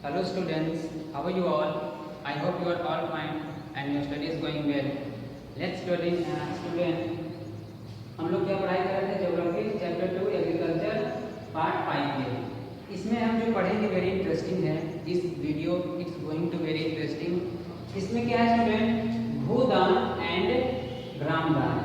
Hello students, how are you all? I hope you are all fine and your study is going well. Let's student हम लोग क्या पढ़ाई कर रहे थे? ज्योग्राफी चैप्टर 2 एग्रीकल्चर पार्ट 5 में। इसमें हम जो पढ़ेंगे वेरी इंटरेस्टिंग है। इस video it's going to very interesting. इसमें क्या है स्टूडेंट? भूदान एंड ग्रामदान।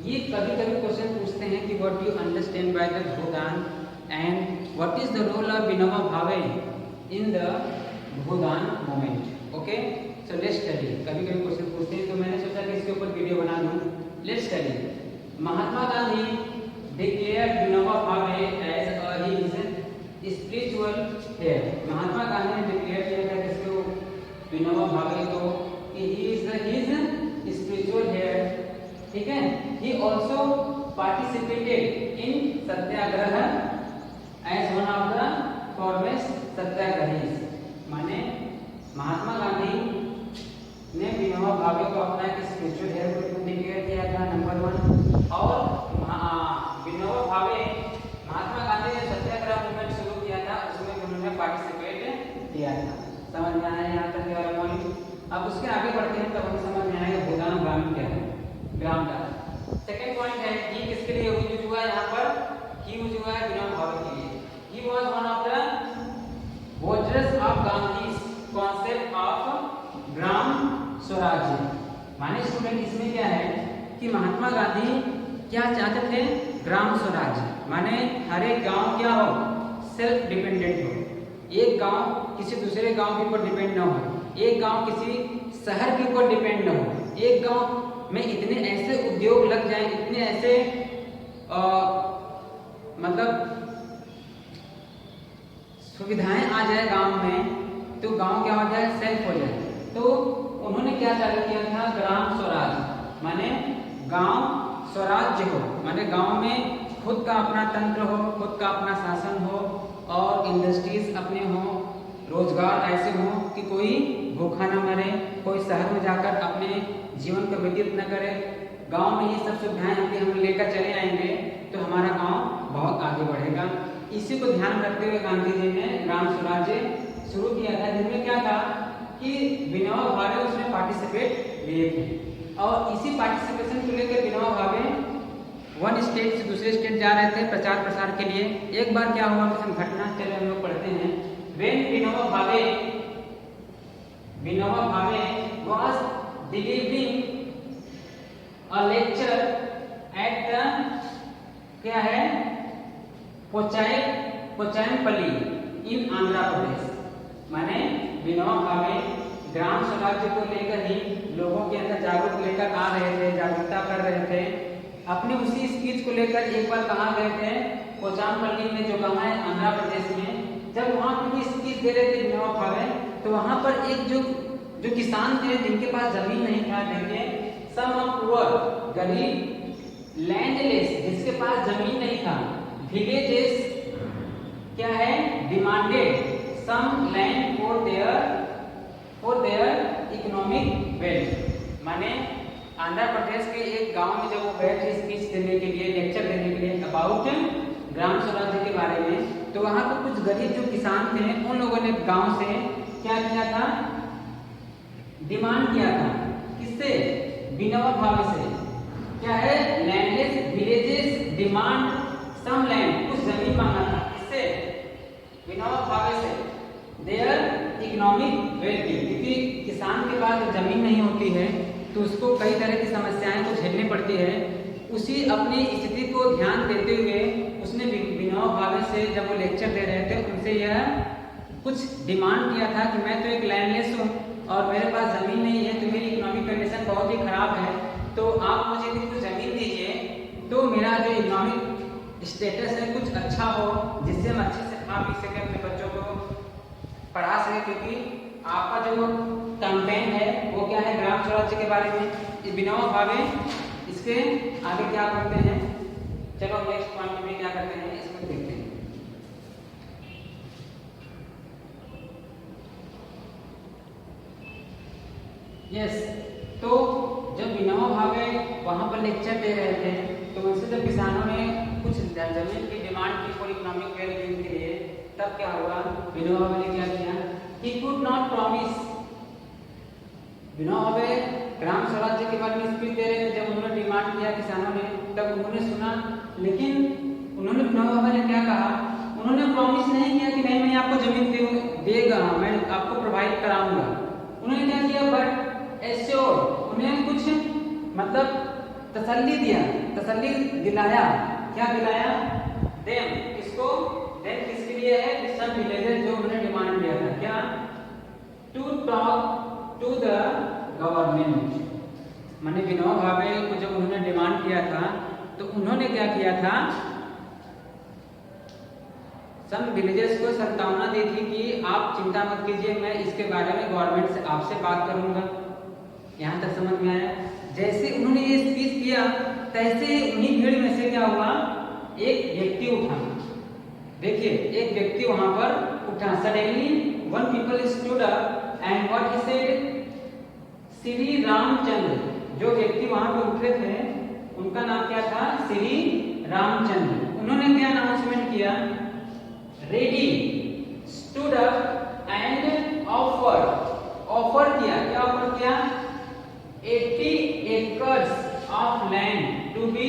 ये कभी कभी क्वेश्चन पूछते हैं कि what you understand by the Bhoodan and what is the role of Vinoba Bhave in the Bhoodan movement. Okay, so let's study. कभी कभी क्वेश्चन पूछते हैं तो मैंने सोचा कि इसके ऊपर वीडियो बना दूं। Let's study. Mahatma Gandhi declared Vinoba Bhave as his spiritual heir. Mahatma Gandhi ने डिक्लेयर किया था किसको? विनोबा भावे को कि he is his spiritual heir. ठीक है। He also participated in Satyagraha as one of the foremost satyagrahi. माने महात्मा गांधी ने विनोबा भावे को अपना एक स्पिरिचुअल हेयर को डिक्लेयर किया था, नंबर 1। और विनोबा भावे महात्मा गांधी ने सत्याग्रह मूवमेंट शुरू किया था, उसमें उन्होंने पार्टिसिपेट किया था। समझ में आया यहाँ तक वाला पॉइंट? अब उसके आगे बढ़ते हैं तब हमें समझ में आएगा भूदान ग्रामीण क्या है, ग्रामदान। सेकंड पॉइंट है कि किसके लिए यूज हुआ है यहाँ पर? ही यूज हुआ है विनोबा भावे के लिए। He was one of the voters of Gandhi's concept of Gram Swarajya. माने स्टूडेंट इसमें क्या है कि महात्मा गांधी क्या चाहते थे? ग्राम स्वराज्य। माने हर एक गांव क्या हो? सेल्फ डिपेंडेंट हो। एक गांव किसी दूसरे गांव के ऊपर डिपेंड ना हो, एक गांव किसी शहर के ऊपर डिपेंड ना हो। एक गांव में इतने ऐसे उद्योग लग जाएं, इतने ऐसे मतलब सुविधाएं आ जाए गांव में, तो गांव क्या हो जाए? सेल्फ हो जाए। तो उन्होंने क्या चालू किया था? ग्राम स्वराज। माने गांव स्वराज्य हो, माने गांव में खुद का अपना तंत्र हो, खुद का अपना शासन हो और इंडस्ट्रीज अपने हो, रोजगार ऐसे हो कि कोई भूखा न मरे, कोई शहर में जाकर अपने जीवन को व्यतीत न करे। गांव में ये सब सुविधाएं हम लेकर चले आएंगे तो हमारा गांव बहुत आगे बढ़ेगा। इसी को ध्यान रखते हुए गांधी जी ने ग्राम स्वराज्य शुरू किया था, जिसमें क्या था कि विनोबा भावे उसमें पार्टिसिपेट लिए थे। और इसी पार्टिसिपेशन को लेकर विनोबा भावे वन स्टेट से दूसरे स्टेट जा रहे थे प्रचार प्रसार के लिए। एक बार क्या हुआ घटना, चलो हम लोग पढ़ते हैं। When Vinoba Bhave was delivering a lecture at the क्या है पोचायमपल्ली इन आंध्र प्रदेश। माने विनोबा भावे ग्राम स्वराज्य को लेकर ही लोगों के अंदर जागरूक लेकर आ रहे थे, जागरूकता कर रहे थे। अपने उसी स्पीच को लेकर एक बार कहाँ गए थे? पोचामपल्ली में, जो कहाँ है? आंध्र प्रदेश में। जब वहाँ पर स्पीच दे रहे थे विनोबा भावे, तो वहाँ पर एक जो किसान थे जिनके पास जमीन नहीं था, देखिए सम ऑफ पुअर, गरीब, लैंडलेस, जिसके पास जमीन नहीं था, विलेजेस क्या है? Demanded some land for their economic wealth. माने आंध्र प्रदेश के एक गांव में जब वो गए थे स्पीच देने के लिए, लेक्चर देने के लिए अबाउट ग्राम स्वराज्य के बारे में, तो वहां पर कुछ गरीब जो किसान थे उन लोगों ने गांव से क्या किया था? डिमांड किया था। किससे? विनोबा भावे से। क्या है? Landless villages demand some land, कुछ जमीन मांगा था। किससे? विनोबा भावे से। देयर इकोनॉमिक वेल्थ, क्योंकि किसान के पास जब जमीन नहीं होती है तो उसको कई तरह की समस्याएं को झेलनी पड़ती है। उसी अपनी स्थिति को ध्यान देते हुए उसने विनोबा भावे से जब वो लेक्चर दे रहे थे उनसे यह कुछ डिमांड किया था कि मैं तो एक लैंडलेस हूँ और मेरे पास जमीन नहीं है, तो मेरी इकोनॉमिक कंडीशन बहुत ही खराब है, तो आप मुझे कुछ जमीन दीजिए तो मेरा जो इकोनॉमिक स्टेटस है कुछ अच्छा हो, जिससे हम अच्छे से खा पी सके, अपने बच्चों को पढ़ा सके। क्योंकि आपका जो कैंपेन है वो क्या है? ग्राम स्वराज्य के बारे में। विनोबा भावे इसके आगे क्या करते हैं? चलो नेक्स्ट पॉइंट में क्या करते हैं इसमें देखते हैं। यस, तो जब विनोबा भावे वहां पर लेक्चर दे रहे थे तो उनसे जब किसानों ने कुछ जमीन की डिमांड की फॉर इकोनॉमिक वेल बीइंग के लिए, तब क्या हुआ? विनोबा भावे ने क्या किया? he could not promise। Vinoba Bhave ग्राम स्वराज्य के बारे में स्पीच दे रहे थे। जब उन्होंने डिमांड किया किसानों ने, तब उन्होंने सुना, लेकिन उन्होंने विनोबा भावे ने क्या कहा, उन्होंने प्रॉमिस नहीं किया कि नहीं मैं आपको जमीन देगा, मैं आपको प्रोवाइड कराऊंगा। उन्होंने क्या किया, बट एश्योर, उन्हें कुछ मतलब तसल्ली दिया, तसल्ली दिलाया। क्या दिलाया, देम, किसको, देम किसके लिए है, सम विलेजर्स, जो उन्होंने डिमांड दिया था। क्या, to talk to the government. माने विनोबा भावे को जब उन्होंने डिमांड किया था तो उन्होंने क्या किया था, सम विलेजर्स को संभावना दी थी कि आप चिंता मत कीजिए, मैं इसके बारे में गवर्नमेंट से आपसे बात करूंगा। यहाँ तक समझ में आया। जैसे उन्होंने ये स्पीच किया, तैसे उन्हीं भीड़ में से क्या हुआ, एक व्यक्ति उठा। देखिए, एक व्यक्ति वहां पर उठा। Suddenly one people stood up and what he said, Shri Ramchandra. जो व्यक्ति वहां पर उठे थे उनका नाम क्या था, श्री रामचंद्र। उन्होंने क्या अनाउंसमेंट किया, ready, stood up and offer, offer किया। क्या ऑफर किया, 80 acres of land to be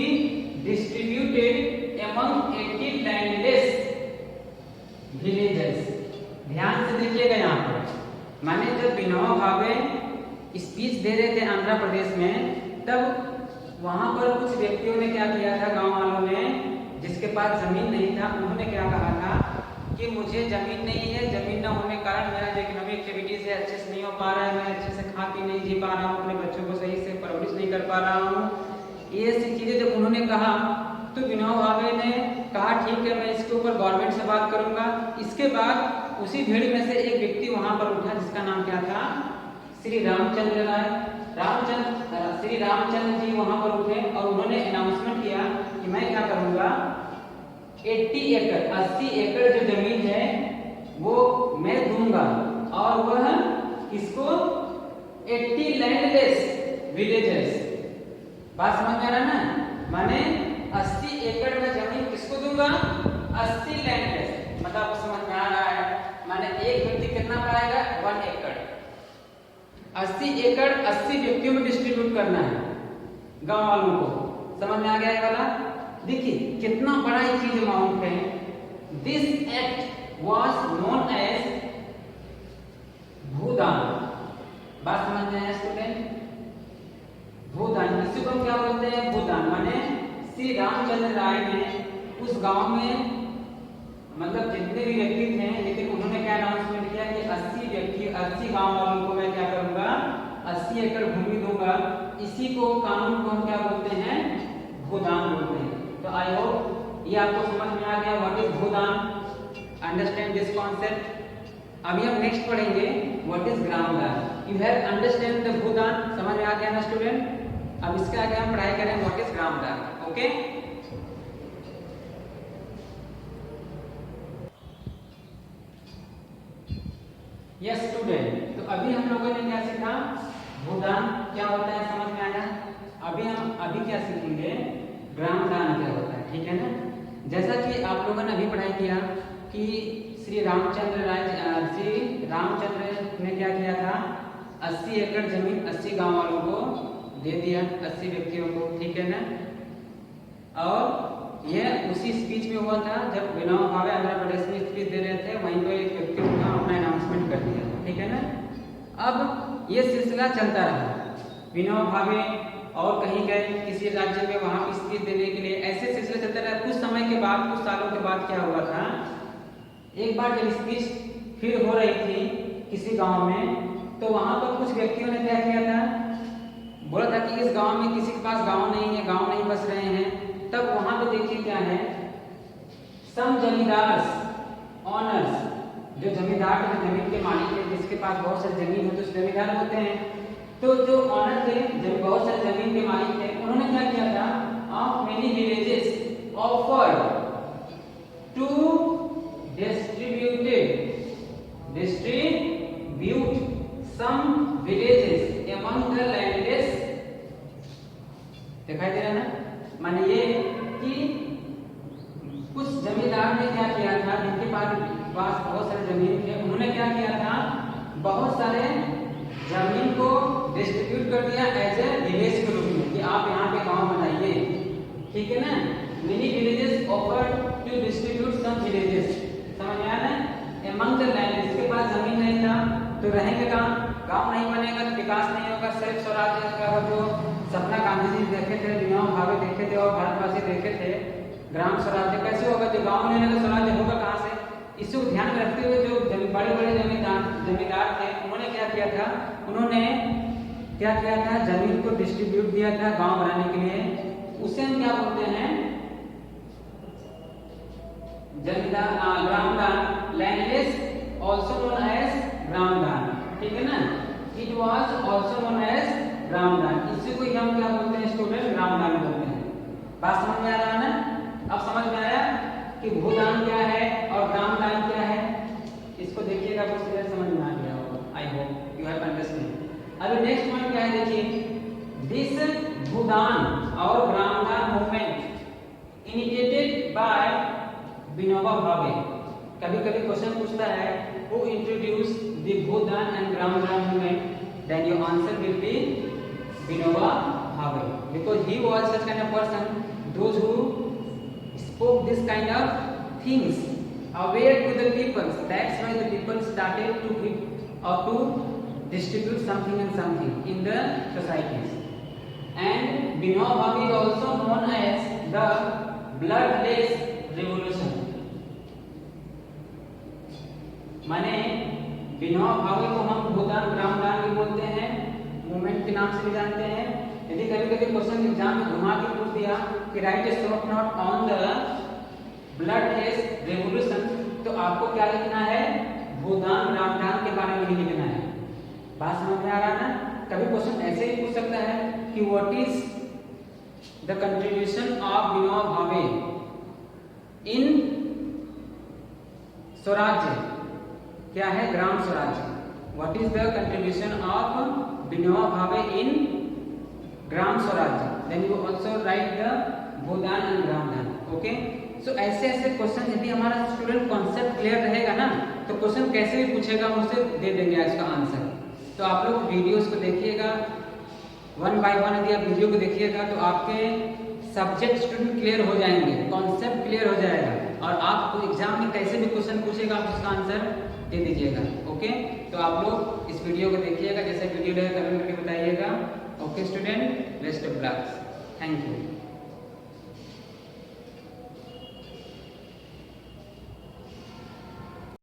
distributed among 80 landless villages। ध्यान से देखिएगा यहाँ पर, माने जब विनोबा भावे स्पीच दे रहे थे आंध्र प्रदेश में, तब वहां पर कुछ व्यक्तियों ने क्या किया था, गांव वालों ने, जिसके पास जमीन नहीं था, उन्होंने क्या कहा था कि मुझे जमीन नहीं है, जमीन न होने के कारण मेरा जो इकोनॉमिक एक्टिविटी से अच्छे से नहीं हो पा रहा है, मैं अच्छे से खा पी नहीं जी पा रहा हूँ, अपने बच्चों को सही से परवरिश नहीं कर पा रहा हूँ। ये ऐसी चीजें जब उन्होंने कहा तो विनोबा भावे ने कहा ठीक है, मैं इसके ऊपर गवर्नमेंट से बात करूंगा। इसके बाद उसी भीड़ में से एक व्यक्ति वहां पर उठा, जिसका नाम क्या था, श्री रामचंद्र राय। श्री रामचंद्र जी वहां पर उठे और उन्होंने अनाउंसमेंट किया कि मैं क्या करूंगा, 80 एकड़ 80 एकड़ जो जमीन है वो मैं दूंगा, और वह किसको, 80 लैंडलेस विलेजर्स। बात समझ में आ रहा ना, माने 80 एकड़ में जमीन किसको दूंगा, 80 लैंडलेस। मतलब समझ में आ रहा है, माने एक व्यक्ति कितना पाएगा, 1 एकड़। 80 एकड़ 80 व्यक्तियों में डिस्ट्रीब्यूट करना है गांव वालों को। समझ में आ गया ये वाला। देखिए कितना बड़ा ये चीज अमाउंट है। This act was known as Bhoodan. बात समझ में आया स्टूडेंट, भूदान, इसी को हम क्या बोलते हैं, भूदान। माने श्री रामचंद्र राय ने उस गांव में मतलब जितने भी व्यक्ति थे, लेकिन उन्होंने क्या अनाउंसमेंट किया कि 80 व्यक्ति 80 गांव वालों को मैं क्या करूंगा, 80 एकड़ भूमि दूंगा। इसी को कानून को हम क्या बोलते हैं, भूदान बोलते हैं। तो आई होप ये आपको समझ में आ गया what is Bhoodan, understand this concept. अभी हम नेक्स्ट पढ़ेंगे what is Gramdan. You have understand the Bhoodan, समझ में आ गया ना स्टूडेंट। अब इसके आगे हम पढ़ाई करें what is Gramdan. Okay, yes student. तो अभी हम लोगों ने क्या सीखा, भूदान क्या होता है, समझ में आया। अभी क्या सीखेंगे, ग्रामदान क्या होता है, ठीक है ना। जैसा कि आप लोगों ने अभी पढ़ाई किया कि श्री रामचंद्र ने क्या किया था, 80 एकड़ जमीन 80 गांव वालों को दे दिया, 80 व्यक्तियों को, ठीक है ना। और यह उसी स्पीच में हुआ था जब विनोबा भावे आंध्र प्रदेश में स्पीच दे रहे थे, वहीं पर एक व्यक्ति उठा अपना अनाउंसमेंट कर दिया, ठीक है ना। अब ये सिलसिला चलता रहा, विनोबा भावे और कहीं गए किसी राज्य में, वहां पर स्पीच देने के लिए, ऐसे सिलसिला चलता रहा। कुछ समय के बाद, कुछ सालों के बाद क्या हुआ था, एक बार जब स्पीच फिर हो रही थी किसी गांव में, तो वहां पर कुछ व्यक्तियों ने क्या किया था, बोला था कि इस गांव में किसी के पास गांव नहीं है, गांव नहीं बस रहे हैं। तब वहां पे देखिए क्या है, सम जमींदार्स ऑनर्स, जो जमींदार है, जमीन के मालिक है, जिसके पास बहुत सारी जमीन है तो जमींदार होते हैं। तो जो ऑनर थे, जब बहुत सारे जमीन के मालिक थे, उन्होंने क्या किया था, of many villages offer to distribute some villages among the landless. दिखाई दे रहा है ना, माने ये कि कुछ जमींदार ने क्या किया था, जिनके पास बहुत सारी जमीन थे, उन्होंने क्या किया था, बहुत सारे जमीन को डिस्ट्रीब्यूट कर दिया एज ए विलेज के रूप में कि आप यहाँ पे गांव बनाइए, ठीक है ना। Many villages offer to distribute some villages, समझ में आया ना। एमंग द लैंड, जिसके पास जमीन नहीं था तो रहेंगे कहाँ, गांव नहीं बनेगा तो विकास नहीं होगा। सिर्फ स्वराज्य का वो जो सपना गांधी जी देखे थे, विनोबा भावे देखे थे और भारतवासी देखे थे, ग्राम स्वराज्य कैसे होगा, जो गांव नहीं रहेगा स्वराज्य होगा कहाँ से। इसी को ध्यान में रखते हुए जो बड़े बड़े जमींदार थे, उन्होंने क्या किया था, उन्होंने क्या किया था, जमीन को डिस्ट्रीब्यूट दिया था गांव बनाने के लिए। उसे हम क्या बोलते हैं, zamindar Gramdan, landless also known as Gramdan, ठीक है ना। It was also known as Gramdan, इसी को हम क्या बोलते हैं स्टूडेंट, ग्रामदान बोलते हैं। बात समझ में आ रहा है ना। अब समझ में आया कि भूदान क्या है और ग्रामदान क्या है। इसको देखिएगा कुछ क्लियर समझ में आ गया होगा। I hope you have understand. अभी नेक्स्ट पॉइंट क्या है, देखिए दिस भूदान और Gramdan movement initiated by Vinoba Bhave. कभी कभी क्वेश्चन पूछता है who introduce the Bhoodan and Gramdan movement, then your answer will be Vinoba Bhave, because he was such kind of person those who spoke this kind of things aware to the people. That's why the people started to give or to distribute something and something in the societies. And Vinoba Bhave is also known as the bloodless revolution. माने विनोबा भावे को हम भूदान ग्रामदान भी बोलते हैं, movement के नाम से भी जानते हैं। यदि कभी कभी क्वेश्चन एग्जाम में घुमा के पूछ दिया कि right A short note on the bloodless revolution, तो आपको क्या लिखना है, भूदान ग्रामदान के बारे में लिखना है। बात समझ में आ रहा है ना। कभी क्वेश्चन ऐसे ही पूछ सकता है कि what is the contribution of Vinoba Bhave in Swarajya, क्या है Gram Swarajya. What is the contribution of Vinoba Bhave in Gram Swarajya, then you also write the Bhoodan and Gramdan. Okay, so ऐसे ऐसे क्वेश्चन यदि हमारा स्टूडेंट कॉन्सेप्ट क्लियर रहेगा ना, तो क्वेश्चन कैसे भी पूछेगा हम उसे दे देंगे इसका आंसर। तो आप लोग वीडियोस को देखिएगा वन बाय वन। यदि आप वीडियो को देखिएगा तो आपके सब्जेक्ट स्टूडेंट क्लियर हो जाएंगे, कॉन्सेप्ट क्लियर हो जाएगा, और आपको एग्जाम में कैसे भी क्वेश्चन पूछेगा आप उसका आंसर दे दीजिएगा। ओके, तो आप लोग इस वीडियो को देखिएगा, जैसे वीडियो कमेंट करके बताइएगा। Okay student, best of luck, thank you.